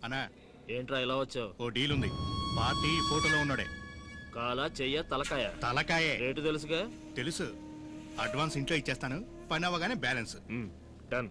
అన్నా ఏంట్రా ఇలా వచ్చావు? ఓ డీల్ ఉంది. పార్టీ ఫోటోలో ఉన్నాడే. కాలా చెయ్య తలకాయ? తలకాయే. రేటు తెలుసుగా? తెలుసు. అడ్వాన్స్ ఇంట్లో ఇచ్చేస్తాను, పని అవ్వగానే balance. Done.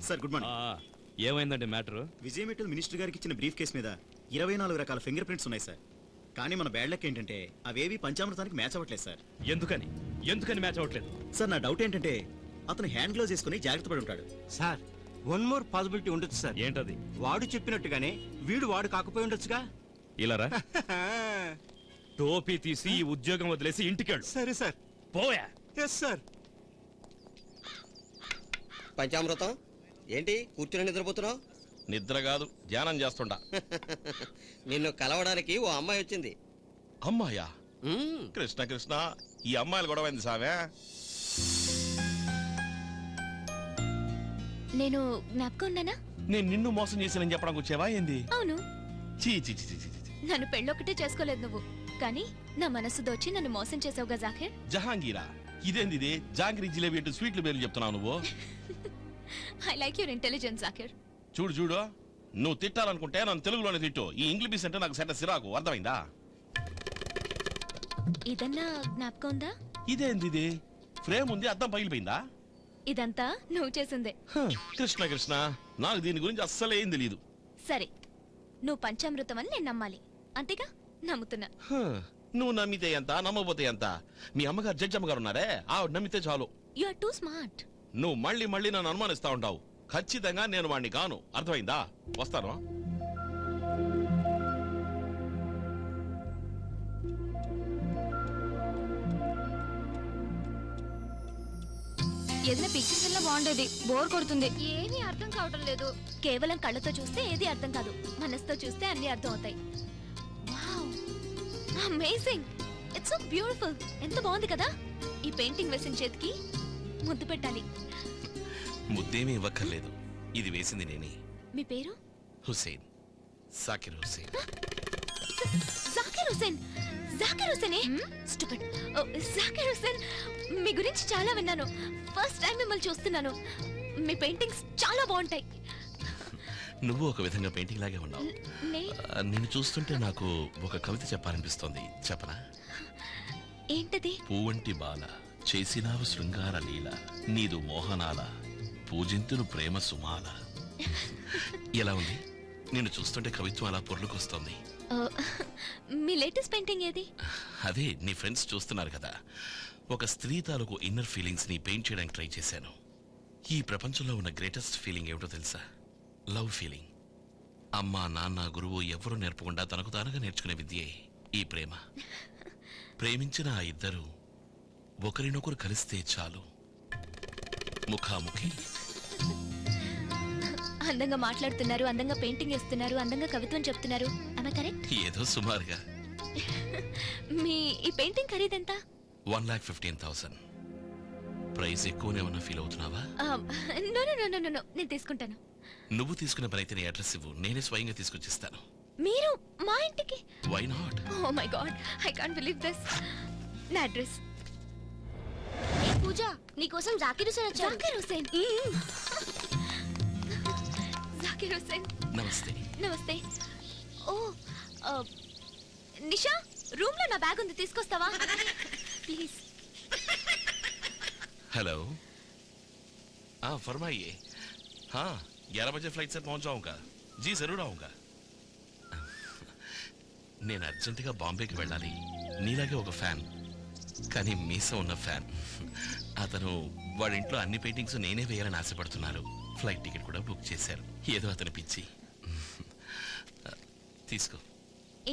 Sir good morning. ఏమైందండి మ్యాటర్? విజయ్ మెటల్ మినిస్టర్ గారికి ఇచ్చిన బ్రీఫ్ కేసు మీద 24 రకాల ఫింగర్ ప్రింట్స్ ఉన్నాయి సార్. కానీ మన బ్యాడ్ లక్ ఏంటంటే అవేవి పంచామృతానికి మ్యాచ్ అవ్వట్లేదు సార్. ఎందుకని మ్యాచ్ అవ్వట్లేదు సార్? నా డౌట్ ఏంటంటే అతను హ్యాండ్ గ్లోవ్స్ వేసుకుని జాగ్రత్త పడి ఉంటాడు సార్. వన్ మోర్ పాసిబిలిటీ ఉండొచ్చు సార్. ఏంటది? వాడు చెప్పినట్టుగానే వాడు కాకపోయి ఉండొచ్చుగా. ఇలారా టోపీ తీసి ఈ ఉద్యోగం వదిలేసి ఇంటికెళ్ళు. సరే సార్. పోయా. Yes sir. పంచామృతం ఏంటి కూర్చుని నిద్రపోతున్నావు? నిద్ర కాదు, ధ్యానం చేస్తుండా. నిన్ను కలవడానికి ఓ అమ్మాయి వచ్చింది. అమ్మాయా? కృష్ణ కృష్ణ, ఈ అమ్మాయిలు గొడవైంది సామే. నేను జ్ఞాపకం ఉన్నానా? నేను నిన్ను మోసం చేసినని చెప్పడానికి వచ్చేవా ఏంది? అవును. చీ చీ చీ చీ. నన్ను పెళ్ళొక్కటే చేసుకోలేదు నువ్వు, కానీ నా మనసు దోచి నన్ను మోసం చేసావుగా జాకిర్. జహాంగీరా, ఇదేంది ఇది? జాంగ్రీ జిలేబీ అంటూ స్వీట్లు పేర్లు చెప్తున్నావు నువ్వు. I like your intelligence Zakir. చూడు చూడు, నువ్వు తిట్టాలనుకుంటే నన్ను తెలుగులోనే తిట్టు. ఈ ఇంగ్లీష్ అంటే నాకు సెట సిరాకు, అర్థమైందా? ఇదన్నా జ్ఞాపకం ఉందా? ఇదేంది ఇది ఫ్రేమ్ ఉంది, అద్దం పగిలిపోయిందా? ఇదంతా నువ్వు చేసిందే. కృష్ణ కృష్ణ, నాకు దీని గురించి అస్సలు ఏం తెలియదు. సరే, నువ్వు పంచామృతం అని నేను నమ్మాలి, అంతేగా? నమ్ముతున్నా. నువ్వు నమ్మితే ఎంత, నమ్మపోతే ఎంత? మీ అమ్మగారు జడ్జి అమ్మగారు ఉన్నారే, ఆవిడ నమ్మితే చాలు. You are too smart. నువ్వు మళ్ళీ మళ్ళీ నన్ను అనుమానిస్తా ఉంటావు. ఖచ్చితంగా నేను వాడిని కాను, అర్థమైందా? వస్తాను. ఏదైనా పిక్చర్స్ వల్ల బాగుండేది, బోర్ కొడుతుంది. ఏమీ అర్థం కావడం లేదు. కేవలం కళ్ళతో చూస్తే ఏది అర్థం కాదు, మనసుతో చూస్తే అన్ని అర్థం అవుతాయి. Wow, amazing, it's so beautiful. ఎంత బాగుంది కదా. ఈ పెయింటింగ్ వేసిన చేతికి ముద్దు పెట్టాలి. ముద్దేమీ ఇవ్వక్కర్లేదు, ఇది వేసింది నేనే. మీ పేరు? హుసేన్, సాకిర్ హుసేన్. జాకిర్ హుసేన్. జాకిర్ హుసేనే? స్టూపిడ్. జాకిర్ హుసేన్, మీ గురించి చాలా విన్నాను. ఫస్ట్ టైం మిమ్మల్ని చూస్తున్నాను. మీ పెయింటింగ్స్ చాలా బాగుంటాయి. నువ్వు ఒక విధంగా పెయింటింగ్ లాగే ఉన్నావు. నిన్ను చూస్తుంటే నాకు ఒక కవిత చెప్పాలనిపిస్తోంది, చెప్పనా? ఏంటది? పూవంటి బాల చేసినావు శృంగార లీల, నీదు మోహనాల పూజింతును ప్రేమ సుమాల. ఎలా ఉంది? నిన్ను చూస్తుంటే కవిత్వం అలా పొర్లుకొస్తోంది. మీ లేటెస్ట్ పెయింటింగ్ ఏది? అదే నీ ఫ్రెండ్స్ చూస్తున్నారు కదా, ఒక స్త్రీ తాలూకు ఇన్నర్ ఫీలింగ్స్ ని పెయింట్ చేయడానికి ట్రై చేశాను. ఈ ప్రపంచంలో ఉన్న గ్రేటెస్ట్ ఫీలింగ్ ఏమిటో తెలుసా? Love feeling. అమ్మ, నాన్న, గురువు ఎవరూ నేర్పకుండా తనకు తానుగా నేర్చుకునే విద్యే ఈ ప్రేమ. ప్రేమించిన ఆ ఇద్దరు ఒకరినొకరు కలిస్తే చాలు, ముఖాముఖి. అందంగా మాట్లాడుతున్నారు, అందంగా పెయింటింగ్ వేస్తున్నారు, అందంగా కవిత్వం చెప్తున్నారు. ఆమె కరెక్ట్? ఏదో సుమారుగా. మీ ఈ పెయింటింగ్ ఖరీదెంత? 1,15,000. ప్రైస్ ఎక్కువనే ఉన్నా ఫీల్ అవుతున్నావా? No no no no no, నేను తీసుకుంటాను. నువ్వు తీసుకునే పని అయితే నీ అడ్రస్ ఇవ్వు, నేనే స్వయంగా తీసుకొచ్చిస్తాను. మీరు మా ఇంటికి? Why not? Oh my god, I can't believe this. నా అడ్రస్. ఏ పూజ, నీకోసం జాకిర్ హుసేన్ వచ్చారు. జాకిర్ హుసేన్. జాకిర్ హుసేన్. నమస్తే. నమస్తే. ఓ నిషా, రూమ్ లో నా బ్యాగ్ ఉంది, తీసుకొస్తావా ప్లీజ్? हेलो, हाँ फरमाइए. हाँ 11 बजे फ्लाइट से पहुंच जाऊंगा. जी जरूर आऊंगा. నేను అర్జెంటుగా బాంబేకి వెళ్ళాలి. నీలాగే ఒక ఫ్యాన్, కానీ మీసం ఉన్న ఫ్యాన్. అతను వాడి ఇంట్లో అన్ని పెయింటింగ్స్ నేనే వేయాలని ఆశపడుతున్నారు. ఫ్లైట్ టికెట్ కూడా బుక్ చేశారు. ఏదో అతని పిచ్చి. తీసుకో.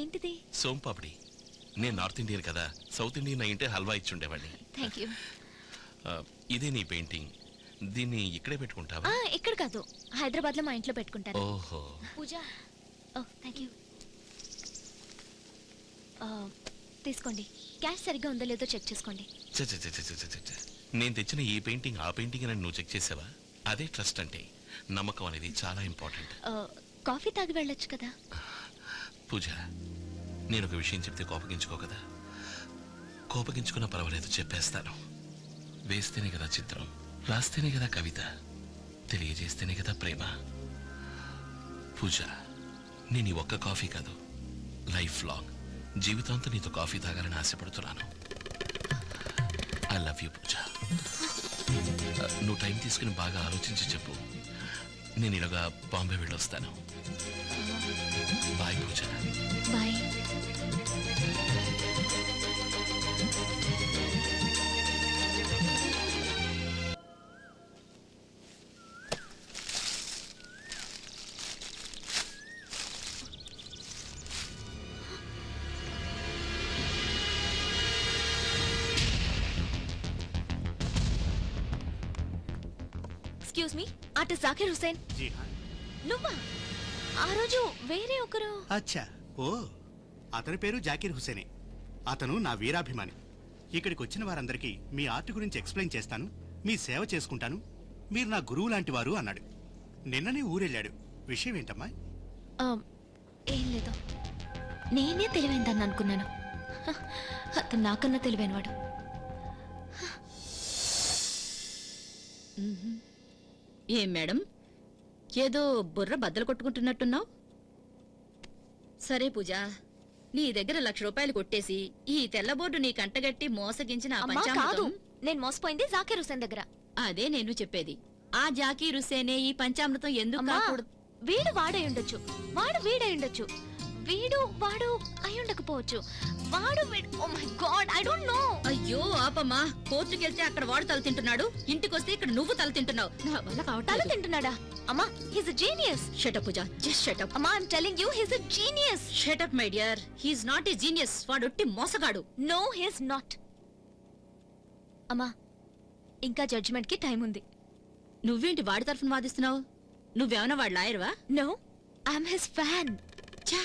ఏంటిది? సోంపాపిడి. నేను నార్త్ ఇండియన్ కదా, సౌత్ ఇండియన్ అయింటే హల్వా ఇచ్చి ఉండేవాడిని. Thank you. ఇదే నీ పెయింటింగ్, దీన్ని ఇక్కడే పెట్టుకుంటావా? ఇక్కడ కాదు, హైదరాబాద్ లో మా ఇంట్లో పెట్టుకుంటాను. ఓహో. పూజ. ఓ థ్యాంక్ యూ. తీసుకోండి. క్యాష్ సరిగ్గా ఉందో లేదో చెక్ చేసుకోండి. నేను తెచ్చిన ఈ పెయింటింగ్ ఆ పెయింటింగ్ అని నువ్వు చెక్ చేసావా? అదే ట్రస్ట్ అంటే. నమ్మకం అనేది చాలా ఇంపార్టెంట్. కాఫీ తాగి వెళ్ళొచ్చు కదా. పూజ, నేను ఒక విషయం చెప్తే కోపగించుకో కదా. కోపగించుకున్నా పర్వాలేదు, చెప్పేస్తాను. వేస్తేనే కదా చిత్రం, రాస్తేనే కదా కవిత, తెలియజేస్తేనే కదా ప్రేమ. పూజ, నేను ఈ ఒక్క కాఫీ కాదు, లైఫ్ లాంగ్ జీవితాంతం నీతో కాఫీ తాగాలని ఆశపడుతున్నాను. ఐ లవ్ యూ పూజ. నువ్వు టైం తీసుకుని బాగా ఆలోచించి చెప్పు. నేను ఇలాగా బాంబే వెళ్ళొస్తాను. Bye Pooja. Bye. Excuse me, artist Zakir Hussain. జీ हाँ. నువ్వా? ఆ రోజు వేరే ఒకరు. అచ్చా, ఓ అతని పేరు జాకిర్ హుసేనే. అతను నా వీరాభిమాని. ఇక్కడికి వచ్చిన వారందరికీ మీ ఆర్ట్ గురించి ఎక్స్ప్లెయిన్ చేస్తాను, మీ సేవ చేసుకుంటాను, మీరు నా గురువు లాంటి వారు అన్నాడు. నిన్ననే ఊరెళ్ళాడు. విషయం ఏంటమ్మా? ఏం లేదు, నేనే తెలివైందని అనుకున్నాను. అతను నాకన్నా తెలివైనవాడు. ఏం మేడం, ఏదో బుర్ర బద్దలు కొట్టుకుంటున్నట్టున్నావు. సరే పూజ, నీ దగ్గర ₹1,00,000 కొట్టేసి ఈ తెల్ల బోర్డు నీ కంటగట్టి మోసగించిన ఆ అమ్మా కాదు, పంచామృతం నేను మోసపోయింది జాకీర్ హుసేన్ దగ్గర. అదే నేను చెప్పేది. ఆ జాకీర్ హుస్సేనే ఈ పంచామృతం ఎందుకు అమ్మా, కాకూడదు? వీడు వాడై ఉండొచ్చు, వాడు వీడై ఉండొచ్చు, వీడు వాడు అయి ఉండకపోవచ్చు, వాడు oh my god I don't know. అయ్యో ఆపమ్మా, కోర్టుకెళ్తే అక్కడ వాడు తల తింటున్నాడు, ఇంటికొస్తే ఇక్కడ నువ్వు తల తింటున్నావు. నా వల్ల తల కావట్లేదు. తింటున్నాడా? అమ్మా he's a genius. Shut up Pooja, just shut up. అమ్మా I'm telling you he's a genius. Shut up my dear, he's not a genius. వాడొట్టి మోసగాడు. No he's not. అమ్మా ఇంకా జడ్జిమెంట్ కి టైం ఉంది. నువ్వేంటి వాడి తరఫున వాదిస్తున్నావు? నువ్వేమన్నా వాడు లాయర్వా? No I'm his fan. ఛా,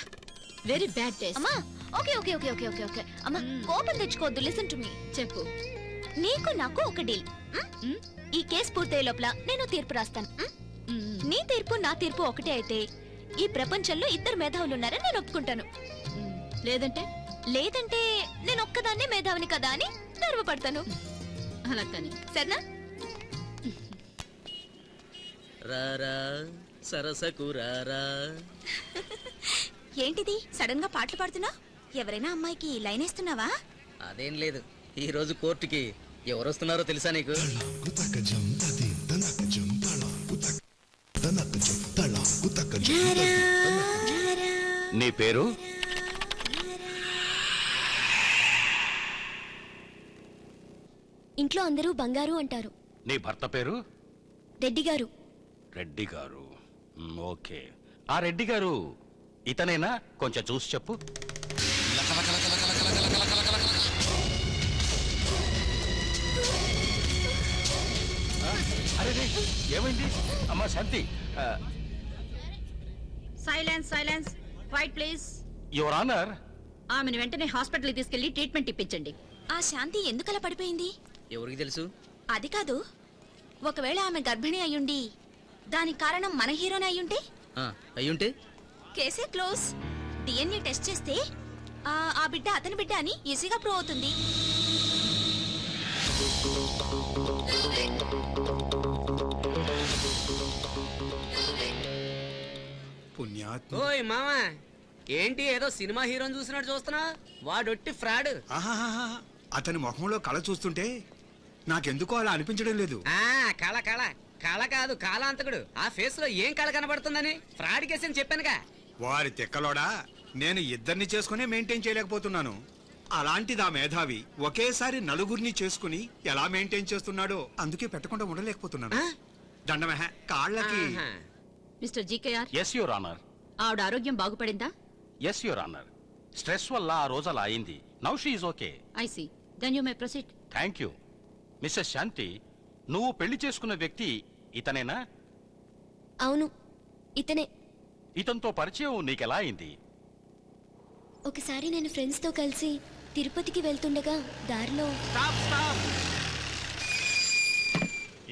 వెరీ బ్యాడ్ టేస్ట్. అమ్మా okay okay okay okay okay okay అమ్మా కోపం తెచ్చుకోవద్దు. Listen to me. చెప్పు. నీకు నాకు ఒక డీల్. ఈ కేసు పూర్తయ్యే లోపల నేను తీర్పు రాస్తాను. నీ తీర్పు నా తీర్పు ఒకటే అయితే ఈ ప్రపంచంలో ఇద్దరు మేధావులు ఉన్నారని నేను ఒప్పుకుంటాను. లేదంటే లేదంటే నేను ఒక్కదాన్నే మేధావిని కదా అని గర్వపడతాను. అలా కానీ సరేనా? రారా సరసకు రారా. ఏంటిది సడన్ గా పాటలు పాడుతున్నా? ఎవరైనా అమ్మాయికి లైన్ వేస్తున్నావా? అదేం లేదు, ఈ రోజు కోర్టుకి ఎవరు వస్తున్నారో తెలుసా నీకు? నీ పేరు? ఇంట్లో అందరూ బంగారు అంటారు. నీ భర్త పేరు? రెడ్డి గారు. రెడ్డి గారు. ఓకే. ఆ రెడ్డి గారు ఇతనేనా? కొంచెం చూసి చెప్పు. అరే ఏమైంది అమ్మా Shanti? Silence silence, quiet please. Your honour, ఆమెను వెంటనే హాస్పిటల్కి తీసుకెళ్లి ట్రీట్మెంట్ ఇప్పించండి. ఆ శాంతి ఎందుకలా పడిపోయింది? ఎవరికి తెలుసు? అది కాదు, ఒకవేళ ఆమె గర్భిణి అయ్యుండి దానికి కారణం మన హీరోనే అయ్యుంటే? అయ్యుంటే కేసే క్లోజ్. డిఎన్ఏ టెస్ట్ చేస్తే ఆ బిడ్డ అతని బిడ్డ అని ఈజీగా ప్రూవ్ అవుతుంది. ఓయ్ మామా, ఏంటి ఏదో సినిమా హీరోని చూసినట్టు చూస్తున్నా? వాడొట్టి ఫ్రాడ్. అతని ముఖంలో కళ చూస్తుంటే నాకెందుకో అలా అనిపించడం లేదు. కళ కళ కళ కాదు, కాలాంతకుడు. ఆ ఫేస్ లో ఏం కళ కనబడుతుందని ఫ్రాడ్ కేసు అని చెప్పానుగా. వారి తిక్కలోడా, నేను ఇద్దరిని చేసుకునే మెయింటైన్ చేయలేకపోతున్నాను. అలాంటిది ఆ మేధావి ఒకేసారి నలుగురిని చేసుకుని ఎలా మెయింటైన్ చేస్తున్నాడో అందుకే పెట్టకుండా ఉండలేకపోతున్నాను. దండమహ కాళ్ళకి. Mister GKR. Yes your honour. ఆవిడ ఆరోగ్యం బాగుపడిందా? Yes your honour. స్ట్రెస్ వల్ల ఆ రోజు అలా అయింది. Now she is okay. I see. Then you may proceed. Thank you. Mrs Shanti, నువ్వు పెళ్లి చేసుకున్న వ్యక్తి ఇతనేనా? అవును, ఇతనే. ఇతనితో పరిచయం నీకెలా అయింది? ఒకసారి నేను ఫ్రెండ్స్ తో కలిసి తిరుపతికి వెళ్తుండగా దారిలో.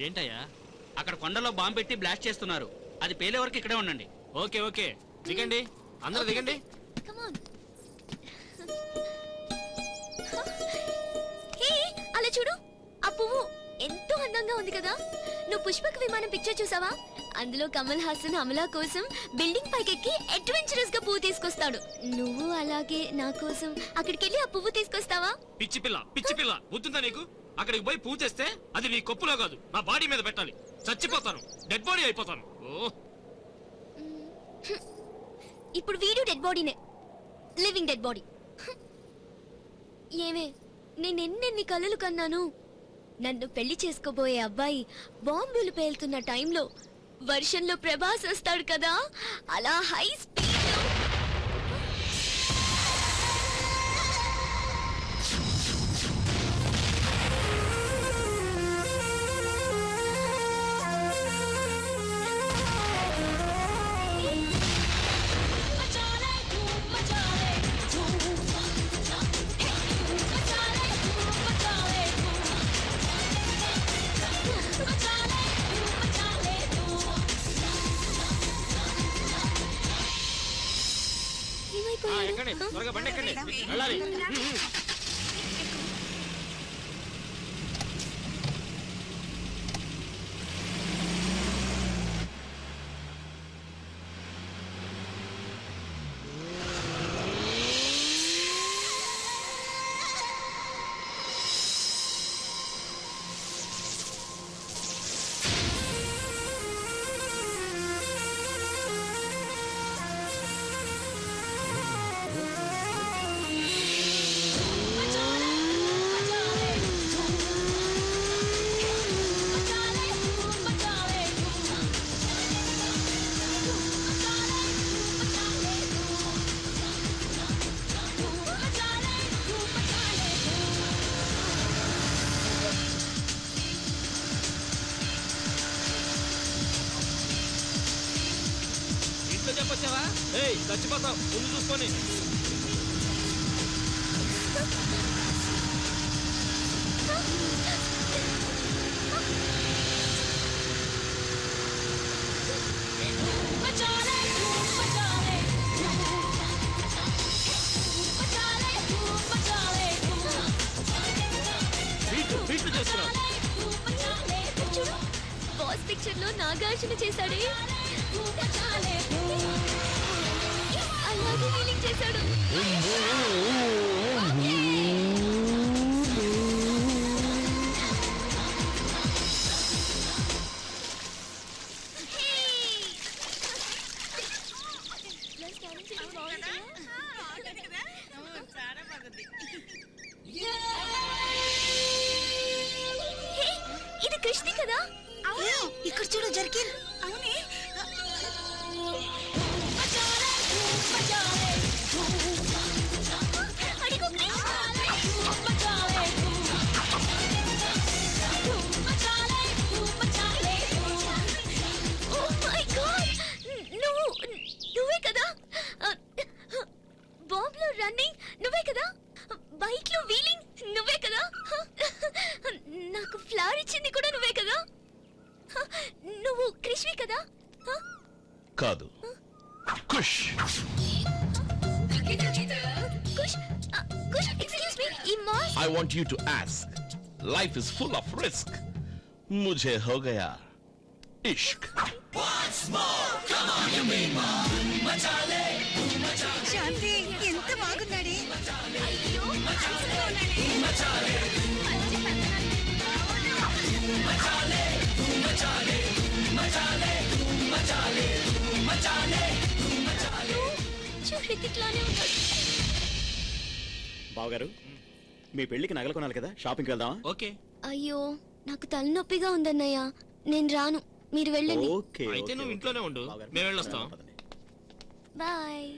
ఏంటయ్యా, అక్కడ కొండలో బాంబు పెట్టి బ్లాస్ట్ చేస్తున్నారు. అది పేలే వరకు ఇక్కడే ఉండండి. ఓకే ఓకే, దిగండి, అందరూ దిగండి. Come on. హే, అలా చూడు, ఆ పువ్వు ఎంతో అందంగా ఉంది కదా. నువ్వు పుష్పక విమానం పిక్చర్ చూసావా? అందులో కమల్ హాసన్ అమలా కోసం బిల్డింగ్ పైకెక్కి అడ్వెంచరస్ గా పువ్వు తీసుకొస్తాడు. నువ్వు అలాగే నా కోసం అక్కడికి వెళ్ళి ఆ పువ్వు తీసుకొస్తావా? పిచ్చి పిల్ల బుద్ధిందా నీకు? అక్కడికి పోయి పూజ చేస్తే అది నీ కొప్పులో కాదు, నా బాడీ మీద పెట్టాలి. చచ్చిపోతాను, డెడ్ బాడీ అయిపోతాను. ఓ, ఇప్పుడు వీడు డెడ్ బాడీనే, లివింగ్ డెడ్ బాడీ. ఏమే, నేనెన్నెన్ని కలలు కన్నాను. నన్ను పెళ్లి చేసుకోబోయే అబ్బాయి బాంబులు పేలుతున్న టైంలో వర్షంలో ప్రభాస్ వస్తాడు కదా, అలా హై స్పీడ్ ఎక్కండి, త్వరగా బండి ఎక్కండి, వెళ్ళాలి. ఏయ్ చచ్చిపోతావు ముందు చూసుకొని. చూడు బాస్ పిక్చర్ లో నాగార్జున చేశాడే అలాగే ఫీలింగ్ చేశాడు. ఇది కృష్ణి కదా? ఇక్కడ చూడు జర్కిన్. అవునే నువ్వే కదా? బాంబ్ లో రన్నింగ్ నువ్వే కదా? బైక్ లో వీలింగ్ నువ్వే కదా? నాకు ఫ్లవర్ ఇచ్చింది కూడా నువ్వే కదా? నువ్వు కృష్ణి కదా? కాదు, కుష్. కుష్ ఎక్స్క్యూజ్ మీ, ఈ mass I want you to ask. Life is full of risk. मुझे हो गया इश्क. శాంతి ఎంత బాగున్నాడే. బావగారు, మీ పెళ్లికి నగలు కొనాలి కదా, షాపింగ్కి వెళ్దామా? ఓకే. అయ్యో నాకు తలనొప్పిగా ఉందన్నయ్య, నేను రాను, మీరు వెళ్ళండి. ఓకే, అయితే నువ్వు ఇంట్లోనే ఉండు, మేము వెళ్ళొస్తాం. బాయ్.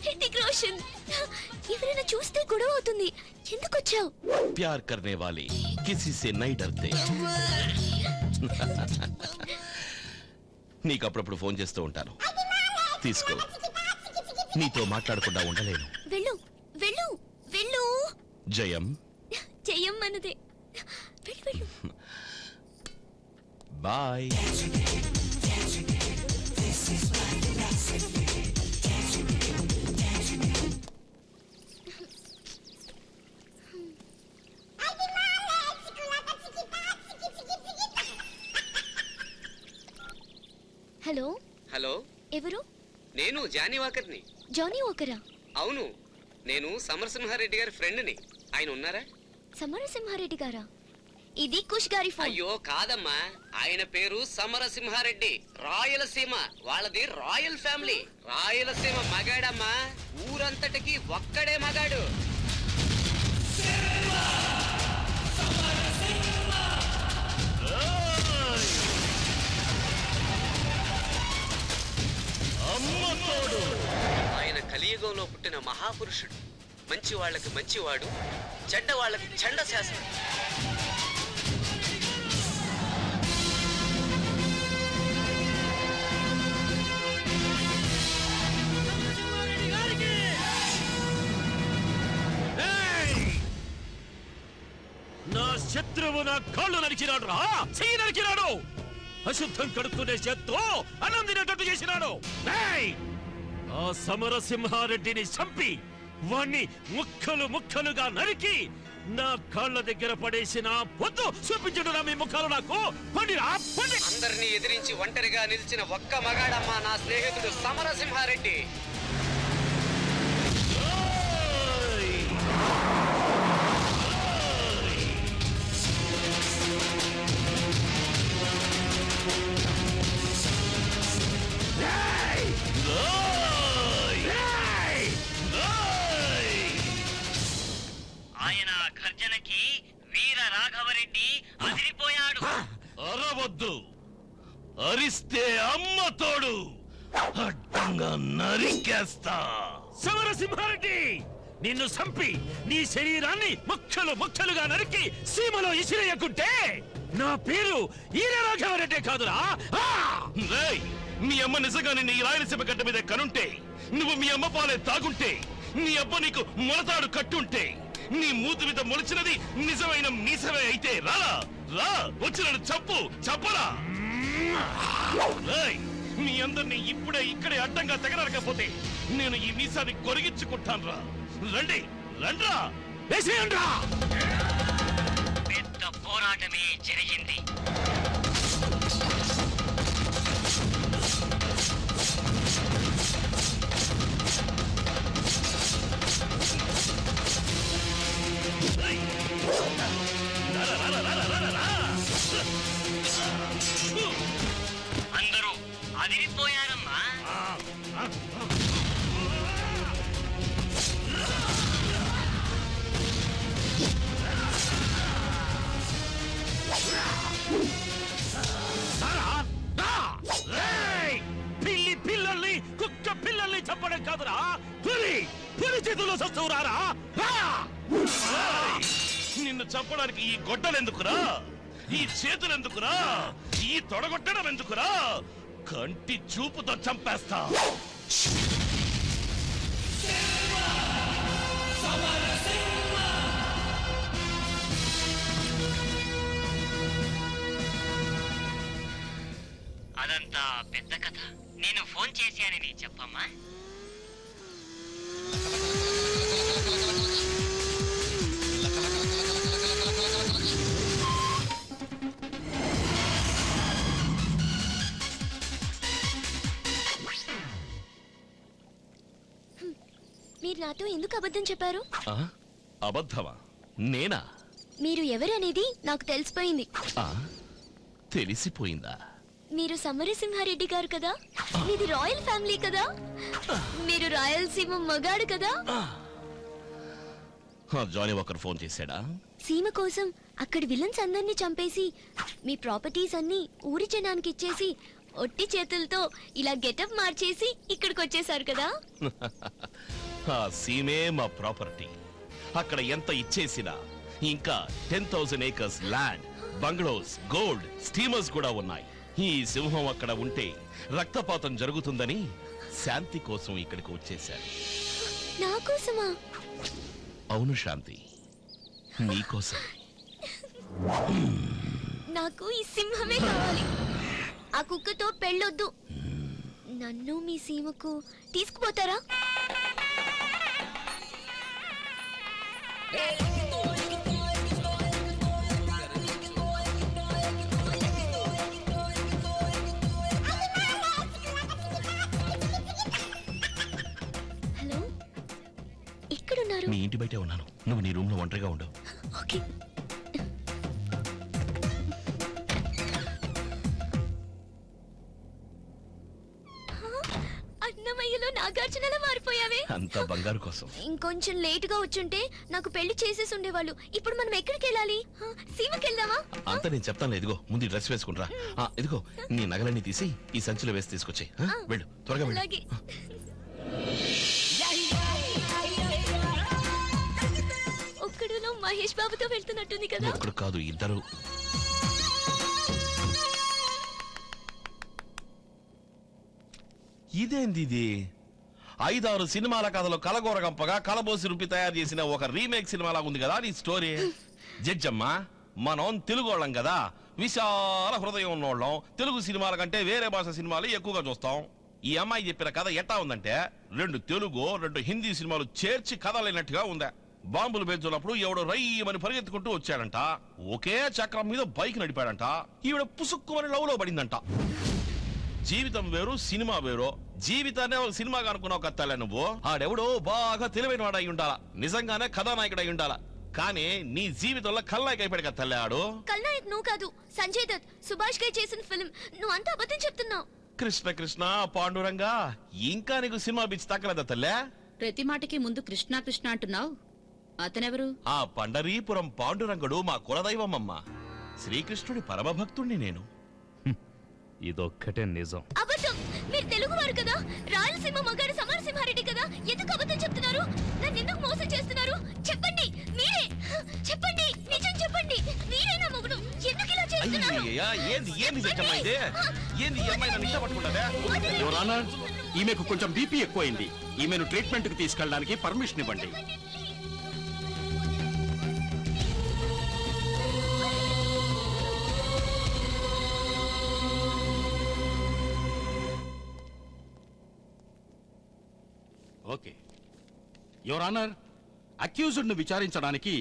హృతిక్ రోషన్, ఎవరైనా చూస్తే గొడవ అవుతుంది, ఎందుకు వచ్చావు? प्यार करने वाले किसी से नहीं डरते. నీకు అప్పుడప్పుడు ఫోన్ చేస్తూ ఉంటాను, తీసుకో. నీతో మాట్లాడకుండా ఉండలేను. వెళ్ళు వెళ్ళు వెళ్ళు. జయం జయం మనదే. వెళ్ళు వెళ్ళు. బాయ్. హలో. హలో, ఎవరు? నేను జానీ వాకర్ని. జానీ వాకరా? అవును, నేను సమరసింహారెడ్డి గారి ఫ్రెండ్ని. ఆయన ఉన్నారా? సమరసింహారెడ్డి గారా? ఇది కుష్ గారి ఫోన్. అయ్యో కాదమ్మా, ఆయన పేరు సమరసింహారెడ్డి, రాయలసీమ. వాళ్ళది రాయల్ ఫ్యామిలీ. రాయలసీమ మగాడమ్మా, ఊరంతటికి ఒక్కడే మగాడు. ఆయన కలియుగంలో పుట్టిన మహాపురుషుడు. మంచి వాళ్ళకి మంచివాడు, చెడ్డ వాళ్ళకి చెండ శాసనం. నా శత్రువు నా కాళ్ళు నరికినాడు రా, చెయ్యి నరికినాడు. అశుద్ధం కడుక్కునే చేత్తో అన్నం తినేటట్టు చేసినాడు. ఆ సమరసింహారెడ్డిని చంపి వాణ్ణి ముక్కలు ముక్కలుగా నరికి నా కాళ్ళ దగ్గర పడేసిన పొద్దు చూపించడు మీ ముఖాలు నాకు. అందరినీ ఎదిరించి ఒంటరిగా నిలిచిన ఒక్క మగాడమ్మా నా స్నేహితుడు సమరసింహారెడ్డి. ఆయన గర్జనకి వీర రాఘవరెడ్డి అదిరిపోయాడు. అరవద్దు, అరిస్తే అమ్మ తోడు అడ్డంగా నరికేస్తా. సమరసింహారెడ్డి, నిన్ను చంపి నీ శరీరాన్ని ముక్కలు ముక్కలుగా నరికి సీమలో ఇసిరేయకుంటే నా పేరు ఈరరాఘవరెడ్డి కాదురా. మీ అమ్మ నిజంగానే నీ రాయలసీమ గడ్డ మీద కనుంటే, నువ్వు మీ అమ్మ పాలే తాగుంటే, నీ అబ్బ నీకు మొలతాడు కట్టుంటే, నీ మూతి మీద మొలిచినది నిజమైన మీసవే అయితే రా రా వచ్చి నన్ను చంపు, చంపరా. మీ అందరినీ ఇప్పుడే ఇక్కడే అడ్డంగా తెగనరకపోతే నేను ఈ మీసాన్ని కొరిగించుకుంటాను రా. రండి రండ్రా, వేసేయండ్రా. పెద్ద పోరాటమే జరిగింది. అందరూ అదిరిపోయారమ్మా. పిల్లి పిల్లల్ని కుక్క పిల్లల్ని చంపడం కాదురా, పులి పులి చేతుల్లో సస్తవురారా. నిన్ను చంపడానికి ఈ గొడ్డలెందుకురా, ఈ చేతులెందుకురా, ఈ తొడగొట్టడం ఎందుకురా, కంటి చూపుతో చంపేస్తా. అదంతా పెద్ద కథ. నేను ఫోన్ చేశానని చెప్పమ్మా. మీరు నాతో ఎందుకు అబద్ధం చెప్పారు? అబద్ధమా? నేనా? మీరు ఎవరు అనేది నాకు తెలిసిపోయింది. తెలిసిపోయిందా? మీరు సమరసింహారెడ్డి గారు కదా, మీది రాయల్ ఫ్యామిలీ కదా, మీరు రాయలసీమ మగాడు కదా. జానీ ఒకరు ఫోన్ చేశాడా? సీమ కోసం అక్కడి విలన్స్ అందరినీ చంపేసి మీ ప్రాపర్టీస్ అన్ని ఊరి జనానికి ఇచ్చేసి ఒట్టి చేతులతో ఇలా గెటప్ మార్చేసి ఇక్కడికి వచ్చేసారు కదా. ఆ సీమే మా ప్రాపర్టీ. అక్కడ ఎంత ఇచ్చేసినా ఇంకా 10,000 acres land, bungalows, gold, steamers కూడా ఉన్నాయి. ఈ సింహం అక్కడ ఉంటే రక్తపాతం జరుగుతుందని శాంతి కోసం ఇక్కడికి వచ్చేశారు. నా కోసమా? అవును శాంతి, నీకోసం. నాకు ఈ సింహమే కావాలి. ఆ కుక్కతో పెళ్ళొద్దు. నన్ను మీ సీమకు తీసుకుపోతారా? హలో, ఎక్కడున్నారు? నీ ఇంటి బయటే ఉన్నాను. నువ్వు నీ రూమ్ లో ఒంటరిగా ఉండవు. ఓకే. అన్నమయ్యలో నాగార్జునలా మారిపోయావే. అంతా బంగారు కోసం. ఇంకొంచెం లేట్ గా వచ్చుంటే నాకు పెళ్లి చేసేసి ఉండేవాళ్ళు. ఇప్పుడు మనం ఎక్కడికి వెళ్ళాలి? సీమకి వెళ్దామా? అంతా నేను చెప్తాను. ఇదిగో ముందు డ్రెస్ వేసుకుంటా. ఇదిగో నీ నగలన్నీ తీసి ఈ సంచిలో వేసి తీసుకొచ్చాయి. వెళ్ళు, త్వరగా వెళ్ళు. అలాగే. ఒక్కడులో మహేష్ బాబుతో వెళ్తున్నట్టుంది కదా. ఒక్కడు కాదు, ఇద్దరు. ఇదేంది ఇది? 5-6 సినిమాల కథలో కలగోరగంపగా కలబోసి రుపి తయారు చేసిన ఒక రీమేక్ సినిమాలా ఉంది కదా నీ స్టోరీ. జడ్జమ్మా, మనం తెలుగోళ్ళం కదా, విశాల హృదయం ఉన్నోళ్ళం. తెలుగు సినిమాల కంటే వేరే భాష సినిమాలు ఎక్కువగా చూస్తాం. ఈ అమ్మాయి చెప్పిన కథ ఎట్టా ఉందంటే 2 తెలుగు 2 హిందీ సినిమాలు చేర్చి కథ లేనట్టుగా ఉందా. బాంబులు పేల్చున్నప్పుడు ఎవడో రయ్యమని పరిగెత్తుకుంటూ వచ్చాడంట. ఒకే చక్రం మీద బైక్ నడిపాడంట. ఈవిడ పుసుక్కుమని లవ్ లో పడిందంట. జీవితం వేరు, సినిమా వేరు. జీవితాన్ని ఒక సినిమాగా అనుకున్నావు కత్తలే నువ్వు. ఆడెవడో బాగా తెలివైన వాడు అయి ఉండాలా, నిజంగానే కథానాయకుడు అయి ఉండాలా. కానీ నీ జీవితంలో ఖల్నాయక్ అయిపోయాడు కదా తల్లి. ఆడు ఖల్నాయక్ నువ్వు కాదు, సంజయ్ దత్, సుభాష్ గా చేసిన ఫిల్మ్. నువ్వు అంతా అబద్ధం చెప్తున్నావు. కృష్ణ కృష్ణ పాండురంగా, ఇంకా నీకు సినిమా పిచ్చి తక్కలేదా తల్లే? ప్రతి మాటకి ముందు కృష్ణ కృష్ణ అంటున్నావు. అతనెవరు? ఆ పండరీపురం పాండురంగుడు మా కులదైవమమ్మ. శ్రీకృష్ణుడి పరమభక్తుణ్ణి నేను. ఇదొక్కటే నిజం. అబద్ధం. మీరు తెలుగువారు కదా, రాయలసీమ మగాడు సమరసింహారెడ్డి కదా, ఎందుకు అబద్ధం చెప్తున్నారు? నన్ను ఎందుకు మోసం చేస్తున్నారు? చెప్పండి, మీరే చెప్పండి, నిజం చెప్పండి. మీరే నా మొగుడు, ఎందుకు ఇలా చేస్తున్నారు? యువర్ ఆనర్, ఈమెకు కొంచెం బీపీ ఎక్కువైంది. ఈమెను ట్రీట్మెంట్ కు తీసుకెళ్ళడానికి పర్మిషన్ ఇవ్వండి. ఓకే యువర్ ఆనర్, అక్యూజ్డ్ ను విచారించడానికి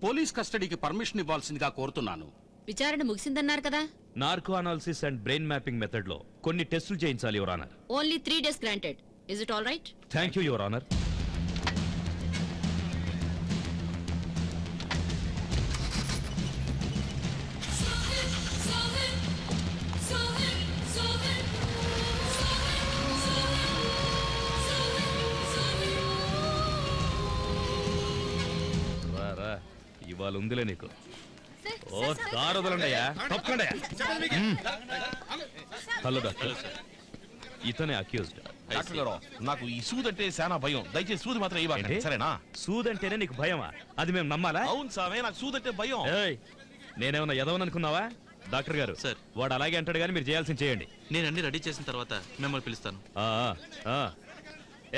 పోలీస్ కస్టడీకి పర్మిషన్ ఇవ్వాల్సిందిగా కోరుతున్నాను. విచారణ ముగిసిందన్నారు కదా. Narco analysis and brain mapping method లో కొన్ని టెస్టులు చేయించాలి your honour. Only 3 days granted. Is it all right? Thank you your honour. రా ఇవాళ ఉందిలే నీకు. ఓ దారదలండయ్యా, తప్పకండయ్యా. హలో డాక్టర్, ఇతనే అక్యూజ్డ్. డాక్టర్ గారు, నాకు ఈ సూద్ అంటే చాలా భయం. దయచేసి సూది మాత్రం ఇవ్వండి, సరేనా? సూద్ అంటేనే నీకు భయమా? అది మేము నమ్మాలా? అవును సామే, నాకు సూద్ అంటే భయం. నేనేమన్నా ఎదవననుకున్నావా? డాక్టర్ గారు సార్, వాడు అలాగే అంటాడు కానీ మీరు చేయాల్సింది చేయండి. నేను అన్ని రెడీ చేసిన తర్వాత మిమ్మల్ని పిలుస్తాను.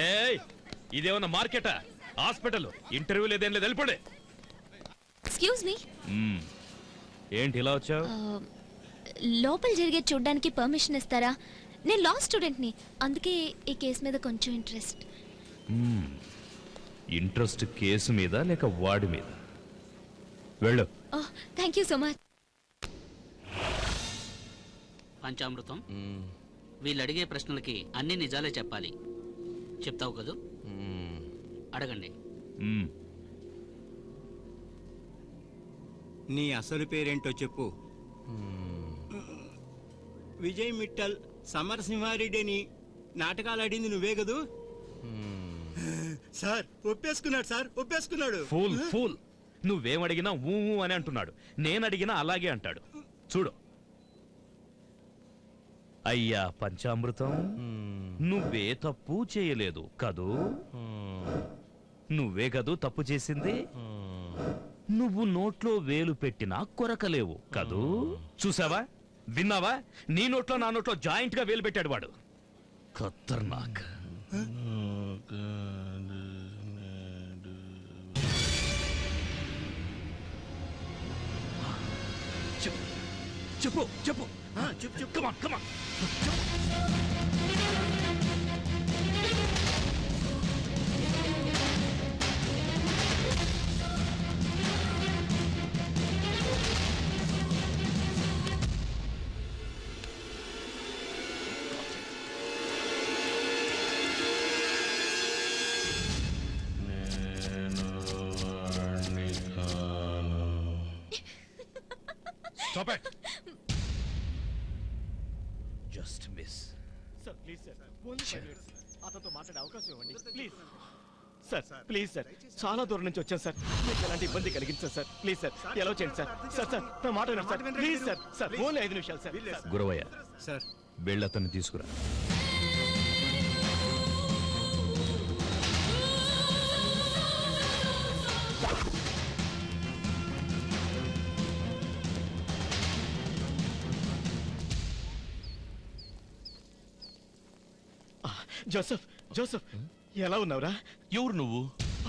ఏయ్, ఇదేమన్నా మార్కెటా? హాస్పిటల్ ఇంటర్వ్యూ లేదేం లేదు, వెళ్ళిపోండి. ఎక్స్క్యూజ్ మీ, ఏంటి ఇలా వచ్చావు? లోపల జరిగే చూడ్డానికి పర్మిషన్ ఇస్తారా? నేను లా స్టూడెంట్ని, అందుకే ఈ కేసు మీద కొంచెం ఇంట్రెస్ట్. ఇంట్రెస్ట్ కేసు మీద లేక వాడి మీద? వెళ్ళు. Thank you so much. Panchamrutham, వీళ్ళు అడిగే ప్రశ్నలకి అన్ని నిజాలే చెప్పాలి. చెప్తావు కదూ? అడగండి. నీ అసలు పేరేంటో చెప్పు. విజయ్ మిట్టల్ సమరసింహారెడ్డిని నాటకాలు ఆడింది నువ్వే కదూ? సార్ ఒప్పేసుకున్నాడు, సార్ ఒప్పేసుకున్నాడు. ఫూల్ ఫూల్, నువ్వేం అడిగినా ఊ అని అంటున్నాడు. నేను అడిగినా అలాగే అంటాడు. చూడు అయ్యా పంచామృతం, నువ్వే తప్పు చేయలేదు కదూ? నువ్వే కదూ తప్పు చేసింది? నువ్వు నోట్లో వేలు పెట్టినా కొరకలేవు కదూ? చూసావా, విన్నావా? నీ నోట్లో నా నోట్లో జాయింట్ గా వేలు పెట్టాడు వాడు. ఖతర్నాక్. చెప్పు చెప్పు చెప్పు చెప్పు. కమాన్ కమాన్. Stop it. Just miss. Sir, please sir. Only 5 minutes. అతనితో మాట్లాడే అవకాశం ఇవ్వండి ప్లీజ్. సార్ ప్లీజ్ సార్, చాలా దూరం నుంచి వచ్చాను సార్. మీకు ఎలాంటి ఇబ్బంది కలిగించారు సార్? ప్లీజ్ సార్, ఎలా చేయండి సార్. సార్ సార్ నా మాట వినండి sir, please sir. Sir only 5 నిమిషాలు సార్. గురవయ్య సార్, వెళ్ళి అతన్ని తీసుకురా. జోసెఫ్, జోసెఫ్ ఎలా ఉన్నావురా? ఎవరు నువ్వు?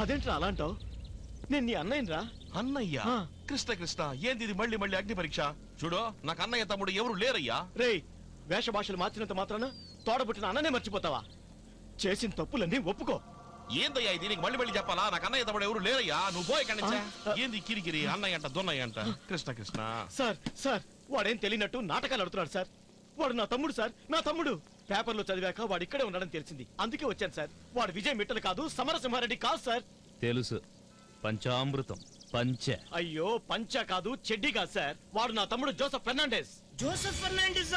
అదేంట్రా అలా అంటావు? నేను నీ అన్నయ్యరా. అన్నయ్య? కృష్ణ కృష్ణ, ఏంది ఇది మళ్ళీ మళ్ళీ అగ్ని పరీక్ష? చూడు, నాకు అన్నయ్య తమ్ముడు ఎవరు లేరయ్యా. రేయ్, వేష భాషలు మార్చినంత మాత్రాన తోడబుట్టిన అన్ననే మర్చిపోతావా? చేసిన తప్పులన్నీ ఒప్పుకో. ఏందయ్యా ఇది? నీకు మళ్ళీ మళ్ళీ చెప్పాలా? నాకు అన్నయ్య తమ్ముడు ఎవరు లేరయ్యా. నువ్వు పోయి ఎక్కడి నుంచా? ఏంది కిరికిరి? అన్నయ్య అంట దొన్నయ్య అంట. కృష్ణ కృష్ణ. సార్ సార్, వాడేం తెలియనట్టు నాటకాలు ఆడుతున్నాడు సార్. వాడు నా తమ్ముడు సార్, నా తమ్ముడు. పేపర్లో చదివాక వాడు ఇక్కడే ఉన్నాడని తెలిసింది, అందుకే వచ్చాను సార్. వాడు విజయ్ మిట్టల్ కాదు, సమరసింహారెడ్డి కాదు సార్. తెలుసు, పంచామృతం పంచ. అయ్యో పంచ కాదు, చెడ్డి కాదు సార్. వాడు నా తమ్ముడు జోసెఫ్ ఫెర్నాండెస్. Joseph Fernandes.